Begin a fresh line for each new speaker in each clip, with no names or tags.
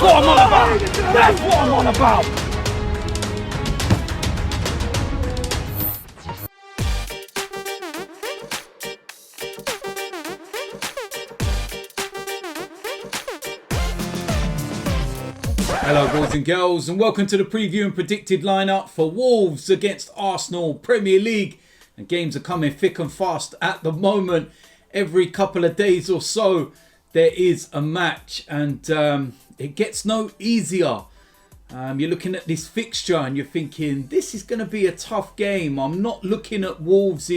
what I'm on about. That's what I'm on about. Hello boys and girls, and welcome to the preview and predicted lineup for Wolves against Arsenal Premier League. And games are coming thick and fast at the moment. Every couple of days or so there is a match, and it gets no easier. You're looking at this fixture and you're thinking this is going to be a tough game. I'm not looking at Wolves'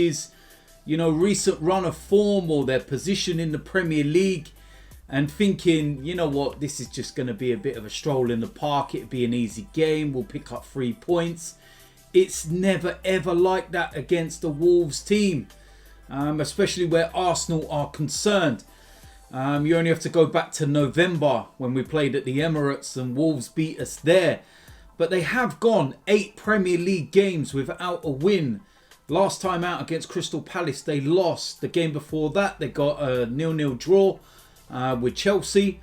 recent run of form or their position in the Premier League and thinking, you know what, this is just going to be a bit of a stroll in the park. It'll be an easy game. We'll pick up 3 points. It's never ever like that against the Wolves team, especially where Arsenal are concerned. You only have to go back to November when we played at the Emirates and Wolves beat us there. But they have gone 8 Premier League games without a win. Last time out against Crystal Palace, they lost. The game before that, they got a 0-0 draw with Chelsea.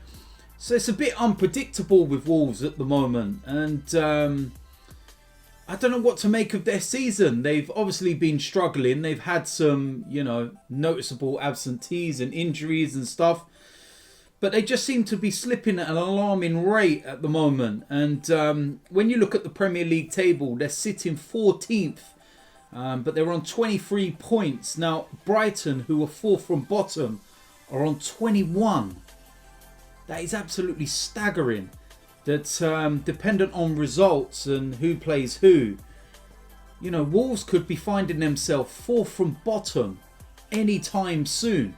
So it's a bit unpredictable with Wolves at the moment, and I don't know what to make of their season. They've obviously been struggling. They've had some noticeable absentees and injuries and stuff, but they just seem to be slipping at an alarming rate at the moment. And when you look at the Premier League table, they're sitting 14th, but they're on 23 points. Now Brighton, who are 4th from bottom, are on 21. That is absolutely staggering. That dependent on results and who plays who, Wolves could be finding themselves 4th from bottom anytime soon.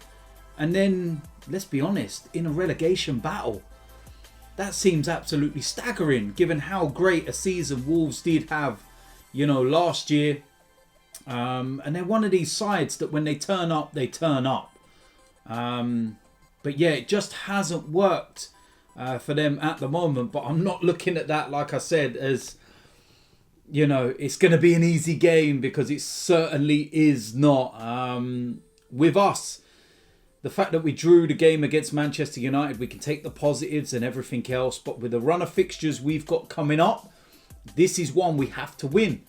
And then, let's be honest, in a relegation battle. That seems absolutely staggering given how great a season Wolves did have, last year. And they're one of these sides that when they turn up, they turn up. But yeah, it just hasn't worked for them at the moment. But I'm not looking at that, like I said, as it's going to be an easy game, because it certainly is not. With us, the fact that we drew the game against Manchester United, we can take the positives and everything else. But with the run of fixtures we've got coming up, this is one we have to win.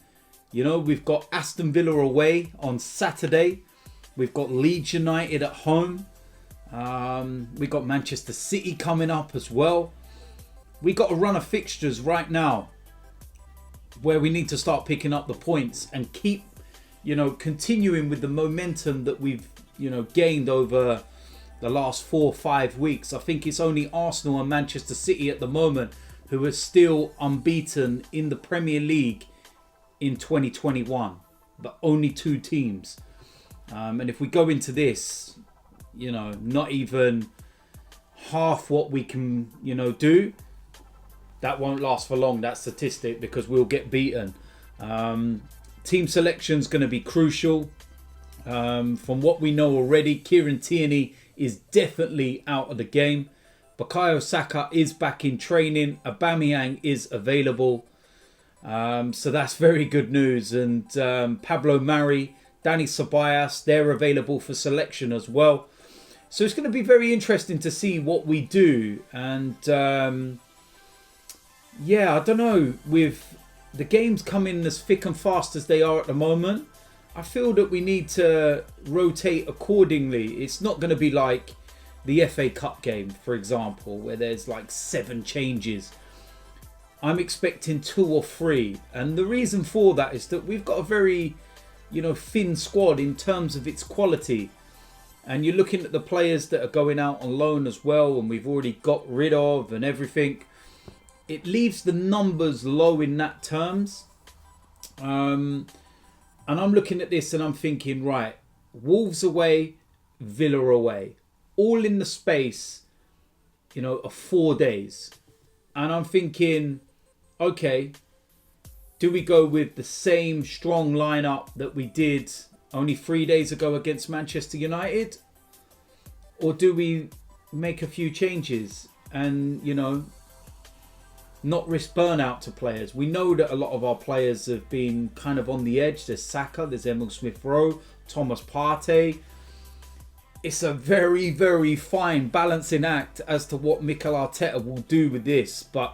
We've got Aston Villa away on Saturday. We've got Leeds United at home. We've got Manchester City coming up as well. We've got a run of fixtures right now where we need to start picking up the points and keep, continuing with the momentum that we've, gained over the last 4 or 5 weeks. I think it's only Arsenal and Manchester City at the moment who are still unbeaten in the Premier League in 2021. The only 2 teams. And if we go into this, not even half what we can, do, that won't last for long, that statistic, because we'll get beaten. Team selection is going to be crucial. From what we know already, Tierney is definitely out of the game. Bukayo Saka is back in training. Aubameyang is available. So that's very good news. And Pablo Mari, Dani Ceballos, they're available for selection as well. So it's going to be very interesting to see what we do. And I don't know, with the games coming as thick and fast as they are at the moment, I feel that we need to rotate accordingly. It's not going to be like the FA Cup game, for example, where there's like 7 changes. I'm expecting 2 or 3. And the reason for that is that we've got a very thin squad in terms of its quality. And you're looking at the players that are going out on loan as well, and we've already got rid of and everything. It leaves the numbers low in that terms. And I'm looking at this and I'm thinking, right, Wolves away, Villa away, all in the space, of 4 days. And I'm thinking, okay, do we go with the same strong lineup that we did only 3 days ago against Manchester United? Or do we make a few changes and, not risk burnout to players? We know that a lot of our players have been kind of on the edge. There's Saka, there's Smith-Rowe, Thomas Partey. it's a very, very fine balancing act as to what Mikel Arteta will do with this. But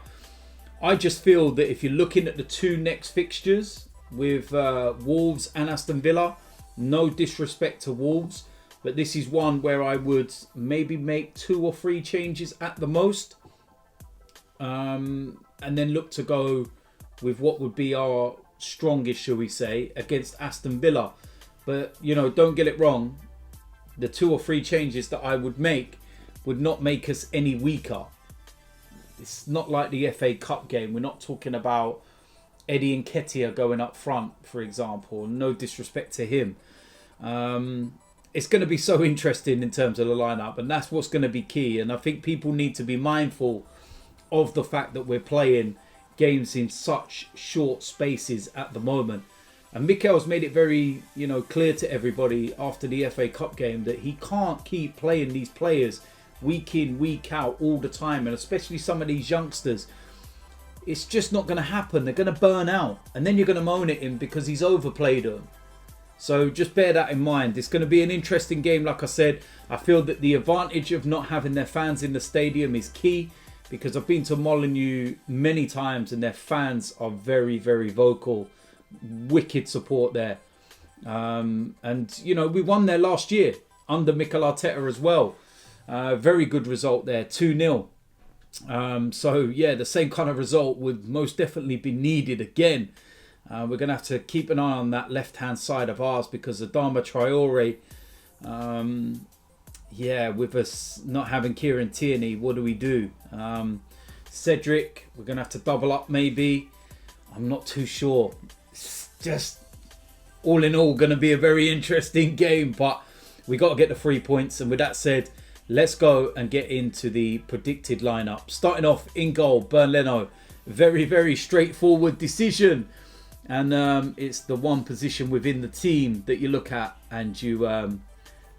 I just feel that if you're looking at the two next fixtures with Wolves and Aston Villa, no disrespect to Wolves, but this is one where I would maybe make 2 or 3 changes at the most. And then look to go with what would be our strongest, shall we say, against Aston Villa. But, you know, don't get it wrong. The 2 or 3 changes that I would make would not make us any weaker. It's not like the FA Cup game. We're not talking about Eddie Nketiah going up front, for example. No disrespect to him. It's going to be so interesting in terms of the lineup, and that's what's going to be key. And I think people need to be mindful of the fact that we're playing games in such short spaces at the moment. And Mikel's made it very, you know, clear to everybody after the FA Cup game that he can't keep playing these players week in, week out, all the time, and especially some of these youngsters. It's just not going to happen. They're going to burn out, and then you're going to moan at him because he's overplayed them. So just bear that in mind. It's going to be an interesting game. Like I said, I feel that the advantage of not having their fans in the stadium is key, because I've been to Molineux many times and their fans are very, very vocal. Wicked support there. And, you know, we won there last year under Mikel Arteta as well. Very good result there, 2-0. So, yeah, the same kind of result would most definitely be needed again. We're going to have to keep an eye on that left-hand side of ours because Adama Traore, with us not having Kieran Tierney, what do we do? Cedric, we're going to have to double up maybe. I'm not too sure. It's just, all in all, going to be a very interesting game, but we got to get the 3 points. And with that said, let's go and get into the predicted lineup. Starting off in goal, Leno. Very, very straightforward decision. And it's the one position within the team that you look at and you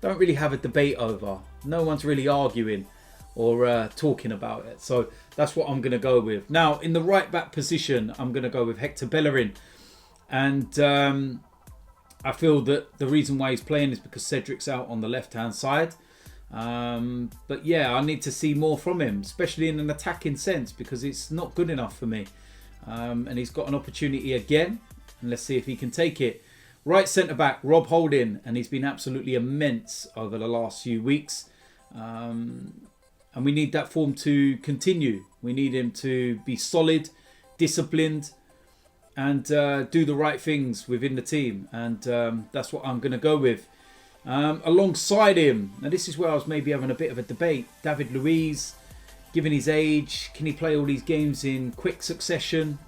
don't really have a debate over. No one's really arguing or talking about it. So that's what I'm going to go with. Now, in the right back position, I'm going to go with Hector Bellerin. And I feel that the reason why he's playing is because Cedric's out on the left-hand side. But yeah, I need to see more from him, especially in an attacking sense, because it's not good enough for me. And he's got an opportunity again. And let's see if he can take it. Right centre-back, Rob Holding. And he's been absolutely immense over the last few weeks. And we need that form to continue. We need him to be solid, disciplined, and do the right things within the team. And that's what I'm going to go with. Alongside him, and this is where I was maybe having a bit of a debate, David Luiz. Given his age, can he play all these games in quick succession?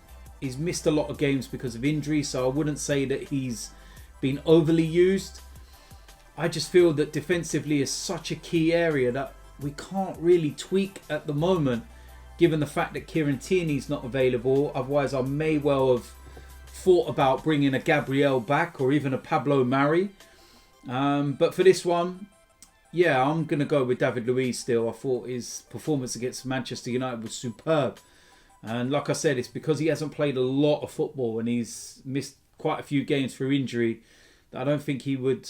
He's missed a lot of games because of injury, so I wouldn't say that he's been overly used. I just feel that defensively is such a key area that we can't really tweak at the moment, given the fact that Kieran Tierney's not available. Otherwise, I may well have thought about bringing a Gabriel back or even a Pablo Mari. But for this one, yeah, I'm going to go with David Luiz still. I thought his performance against Manchester United was superb. And like I said, it's because he hasn't played a lot of football and he's missed quite a few games through injury that I don't think he would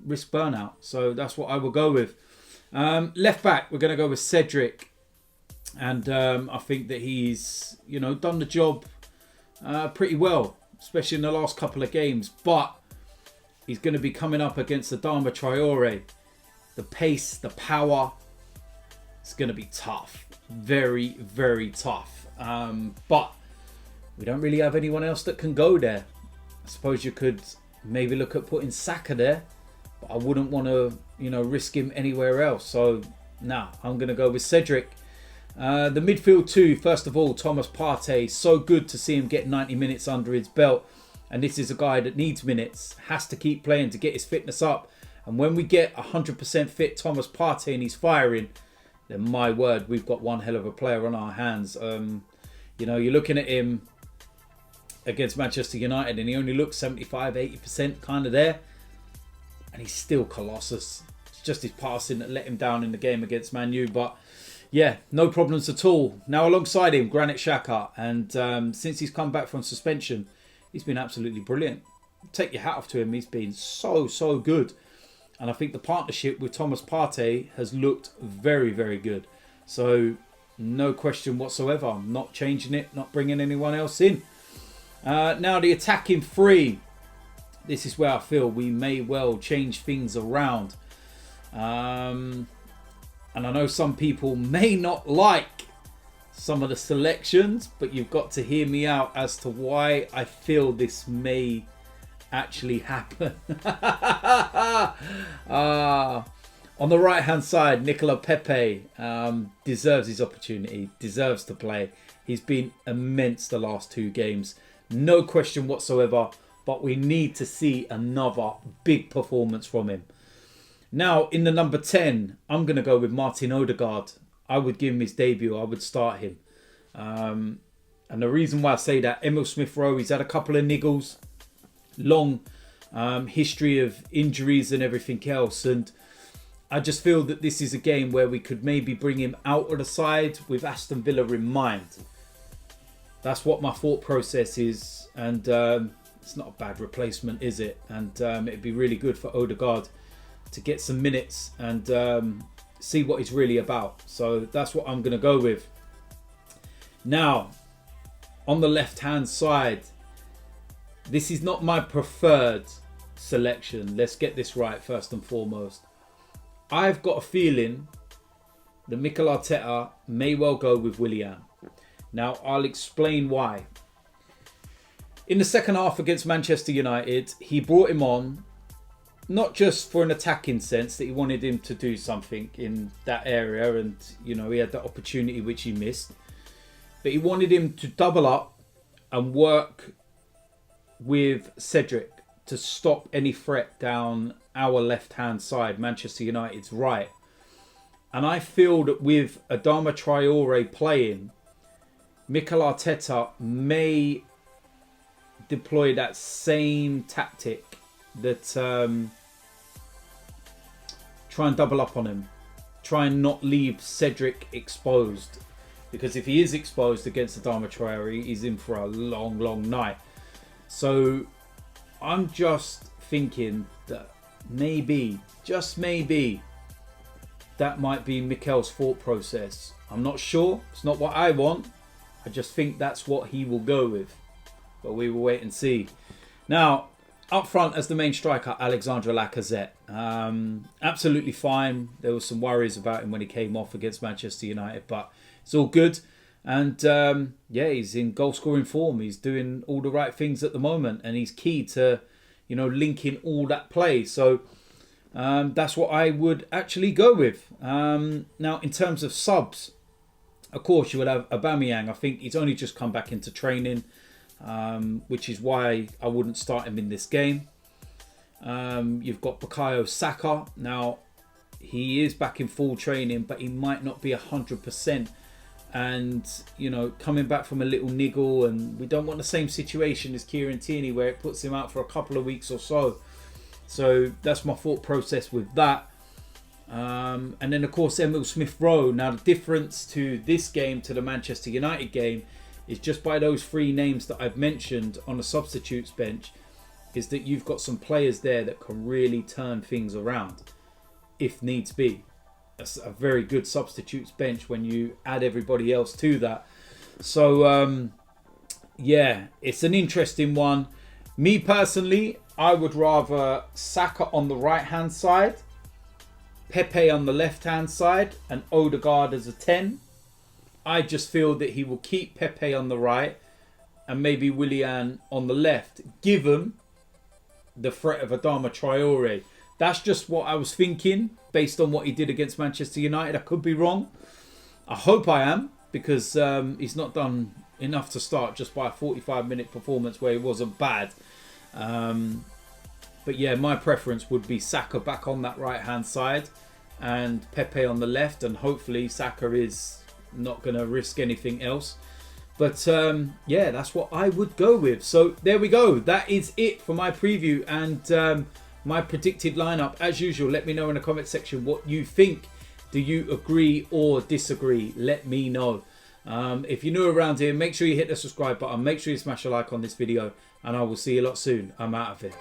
risk burnout. So that's what I will go with. Left back, we're going to go with Cedric. And I think that he's, you know, done the job pretty well, especially in the last couple of games. But he's going to be coming up against Adama Traore. The pace, the power, it's going to be tough. Very, very tough. But we don't really have anyone else that can go there. I suppose you could maybe look at putting Saka there. But I wouldn't want to, you know, risk him anywhere else. So, I'm going to go with Cedric. The midfield too, first of all, Thomas Partey. So good to see him get 90 minutes under his belt. And this is a guy that needs minutes. Has to keep playing to get his fitness up. And when we get 100% fit Thomas Partey and he's firing, then my word, we've got one hell of a player on our hands. You know, you're looking at him against Manchester United and he only looks 75, 80% kind of there. And he's still Colossus. It's just his passing that let him down in the game against Man U. But yeah, no problems at all. Now alongside him, Granit Xhaka. And since he's come back from suspension, he's been absolutely brilliant. Take your hat off to him. He's been so, so good. And I think the partnership with Thomas Partey has looked very, very good. So no question whatsoever. I'm not changing it, not bringing anyone else in. Now the attacking three. This is where I feel we may well change things around. And I know some people may not like some of the selections, but you've got to hear me out as to why I feel this may actually happen. On the right hand side, Nicola Pepe deserves his opportunity, deserves to play. He's been immense the last 2 games, no question whatsoever, but we need to see another big performance from him. Now in the number 10, I'm going to go with Martin Odegaard. I would give him his debut, I would start him. And the reason why I say that, Emil Smith-Rowe, he's had a couple of niggles, long history of injuries and everything else, and I just feel that this is a game where we could maybe bring him out of the side with Aston Villa in mind. That's what my thought process is, and it's not a bad replacement, is it? And it'd be really good for Odegaard to get some minutes and see what he's really about. So that's what I'm going to go with. Now, on the left-hand side, this is not my preferred selection. Let's get this right first and foremost. I've got a feeling that Mikel Arteta may well go with Willian. Now, I'll explain why. In the second half against Manchester United, he brought him on, not just for an attacking sense, that he wanted him to do something in that area, and, you know, he had that opportunity which he missed. But he wanted him to double up and work with Cedric to stop any threat down our left-hand side, Manchester United's right. And I feel that with Adama Traore playing, Mikel Arteta may deploy that same tactic, that try and double up on him. Try and not leave Cedric exposed. Because if he is exposed against Adama Traore, he's in for a long, long night. So I'm just thinking that maybe, just maybe, that might be Mikel's thought process. I'm not sure. It's not what I want. I just think that's what he will go with. But we will wait and see. Now, up front as the main striker, Alexandre Lacazette. Absolutely fine. There were some worries about him when he came off against Manchester United, but it's all good. And yeah, he's in goal scoring form. He's doing all the right things at the moment, and he's key to, you know, linking all that play. So that's what I would actually go with. Now, in terms of subs, of course, you would have Aubameyang. I think he's only just come back into training, which is why I wouldn't start him in this game. You've got Bukayo Saka. Now, he is back in full training, but he might not be 100%. And, you know, coming back from a little niggle, and we don't want the same situation as Kieran Tierney where it puts him out for a couple of weeks or so. So that's my thought process with that. And then, of course, Emil Smith-Rowe. Now, the difference to this game, to the Manchester United game, is just by those 3 names that I've mentioned on the substitutes bench, is that you've got some players there that can really turn things around, if needs be. That's a very good substitutes bench when you add everybody else to that. So, yeah, it's an interesting one. Me personally, I would rather Saka on the right-hand side, Pepe on the left-hand side, and Odegaard as a 10. I just feel that he will keep Pepe on the right and maybe Willian on the left, given the threat of Adama Traore. That's just what I was thinking based on what he did against Manchester United. I could be wrong. I hope I am, because he's not done enough to start just by a 45-minute performance where he wasn't bad. But yeah, my preference would be Saka back on that right-hand side and Pepe on the left. And hopefully Saka is not going to risk anything else. But yeah, that's what I would go with. So there we go. That is it for my preview and my predicted lineup. As usual, let me know in the comment section what you think. Do you agree or disagree? Let me know. If you're new around here, make sure you hit the subscribe button. Make sure you smash a like on this video. And I will see you a lot soon. I'm out of here.